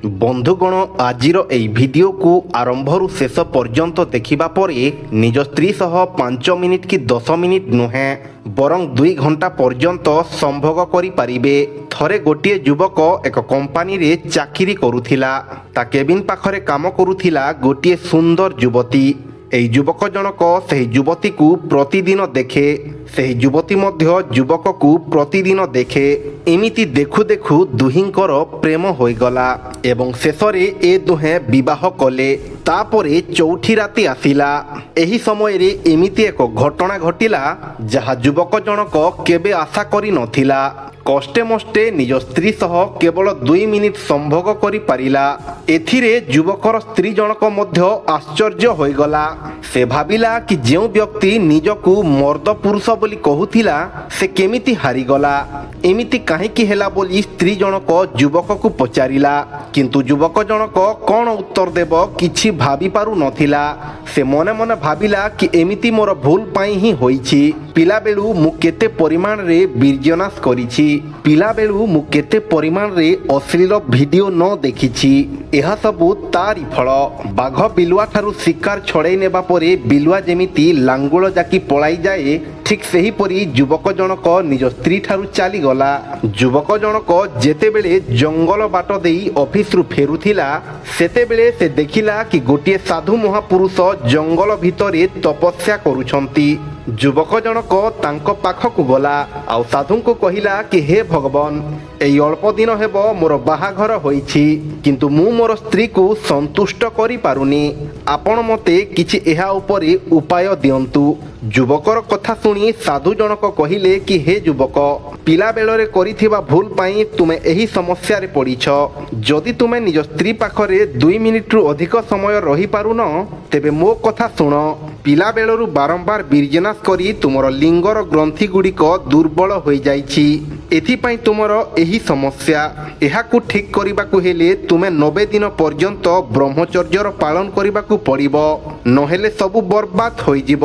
ବନ୍ଧୁଗଣ ଆଜିର ଏହି ଭିଡ଼ିଓକୁ ଆରମ୍ଭରୁ ଶେଷ ପର୍ଯ୍ୟନ୍ତ ଦେଖିବା ପରେ ନିଜ ସ୍ତ୍ରୀ ସହ 5 ମିନିଟ୍ କି 10 ମିନିଟ୍ ନୁହେଁ ବରଂ 2 ଘଣ୍ଟା ପର୍ଯ୍ୟନ୍ତ ସମ୍ଭୋଗ କରିପାରିବେ। ଥରେ ଗୋଟିଏ ଯୁବକ ଏକ କମ୍ପାନୀରେ ଚାକିରି କରୁଥିଲା। ତା କେବିନ୍ ପାଖରେ କାମ କରୁଥିଲା ଗୋଟିଏ ସୁନ୍ଦର ଯୁବତୀ। ଏହି ଯୁବକ ଜଣକ ସେହି ଯୁବତୀକୁ ପ୍ରତିଦିନ ଦେଖେ, ସେହି ଯୁବତୀ ମଧ୍ୟ ଯୁବକକୁ ପ୍ରତିଦିନ ଦେଖେ। ଏମିତି ଦେଖୁ ଦେଖୁ ଦୁହିଁଙ୍କର ପ୍ରେମ ହୋଇଗଲା ଏବଂ ଶେଷରେ ଏ ଦୁହେଁ ବିବାହ କଲେ। ତାପରେ ଚଉଠି ରାତି ଆସିଲା। ଏହି ସମୟରେ ଏମିତି ଏକ ଘଟଣା ଘଟିଲା ଯାହା ଯୁବକ ଜଣକ କେବେ ଆଶା କରିନଥିଲା। କଷ୍ଟେ ମଷ୍ଟେ ନିଜ ସ୍ତ୍ରୀ ସହ କେବଳ 2 ମିନିଟ୍ ସମ୍ଭୋଗ କରିପାରିଲା। ଏଥିରେ ଯୁବକର ସ୍ତ୍ରୀ ଜଣକ ମଧ୍ୟ ଆଶ୍ଚର୍ଯ୍ୟ ହୋଇଗଲା। ସେ ଭାବିଲା କି ଯେଉଁ ବ୍ୟକ୍ତି ନିଜକୁ ମର୍ଦ୍ଦ ପୁରୁଷ ବୋଲି କହୁଥିଲା ସେ କେମିତି ହାରିଗଲା, ଏମିତି କାହିଁକି ହେଲା ବୋଲି ସ୍ତ୍ରୀ ଜଣକ ଯୁବକକୁ ପଚାରିଲା। କିନ୍ତୁ ଯୁବକ ଜଣକ କ'ଣ ଉତ୍ତର ଦେବ କିଛି ଭାବିପାରୁନଥିଲା। ସେ ମନେ ମନେ ଭାବିଲା କି ଏମିତି ମୋର ଭୁଲ ପାଇଁ ହିଁ ହୋଇଛି। ପିଲାବେଳୁ ମୁଁ କେତେ ପରିମାଣରେ ବୀର୍ଯ୍ୟନାଶ କରିଛି, ପିଲାବେଳୁ ମୁଁ କେତେ ପରିମାଣରେ ଅଶ୍ଳୀଳ ଭିଡ଼ିଓ ନ ଦେଖିଛି। ଏହା ସବୁ ତାରି ଫଳ। ବାଘ ବିଲୁଆ ଠାରୁ ଶିକାର ଛଡ଼ାଇ ନେବା ପରେ ବିଲୁଆ ଯେମିତି ଲାଙ୍ଗୁଳ ଜାକି ପଳାଇଯାଏ, ଠିକ୍ ସେହିପରି ଯୁବକ ଜଣକ ନିଜ ସ୍ତ୍ରୀ ଠାରୁ ଚାଲିଗଲା। ଯୁବକ ଜଣକ ଯେତେବେଳେ ଜଙ୍ଗଲ ବାଟ ଦେଇ ଅଫିସରୁ ଫେରୁଥିଲା ସେତେବେଳେ ସେ ଦେଖିଲା କି ଗୋଟିଏ ସାଧୁ ମହାପୁରୁଷ ଜଙ୍ଗଲ ଭିତରେ ତପସ୍ୟା କରୁଛନ୍ତି। ଯୁବକ ଜଣକ ତାଙ୍କ ପାଖକୁ ଗଲା ଆଉ ସାଧୁଙ୍କୁ କହିଲା କି ହେ ଭଗବାନ, ଏଇ ଅଳ୍ପ ଦିନ ହେବ ମୋର ବାହାଘର ହୋଇଛି, କିନ୍ତୁ ମୁଁ ମୋର ସ୍ତ୍ରୀକୁ ସନ୍ତୁଷ୍ଟ କରିପାରୁନି। ଆପଣ ମୋତେ କିଛି ଏହା ଉପରେ ଉପାୟ ଦିଅନ୍ତୁ। ଯୁବକର କଥା ଶୁଣି ସାଧୁ ଜଣକ କହିଲେ କି ହେ ଯୁବକ, ପିଲାବେଳରେ କରିଥିବା ଭୁଲ ପାଇଁ ତୁମେ ଏହି ସମସ୍ୟାରେ ପଡ଼ିଛ। ଯଦି ତୁମେ ନିଜ ସ୍ତ୍ରୀ ପାଖରେ 2 ମିନିଟ୍ରୁ ଅଧିକ ସମୟ ରହିପାରୁନ ତେବେ ମୋ କଥା ଶୁଣ। ପିଲାବେଳରୁ ବାରମ୍ବାର ବୀର୍ଯ୍ୟନାଶ କରି ତୁମର ଲିଙ୍ଗର ଗ୍ରନ୍ଥି ଗୁଡ଼ିକ ଦୁର୍ବଳ ହୋଇଯାଇଛି, ଏଥିପାଇଁ ତୁମର ଏହି ସମସ୍ୟା। ଏହାକୁ ଠିକ୍ କରିବାକୁ ହେଲେ ତୁମେ 90 ଦିନ ପର୍ଯ୍ୟନ୍ତ ବ୍ରହ୍ମଚର୍ଯ୍ୟର ପାଳନ କରିବାକୁ ପଡ଼ିବ, ନହେଲେ ସବୁ ବର୍ବାଦ ହୋଇଯିବ।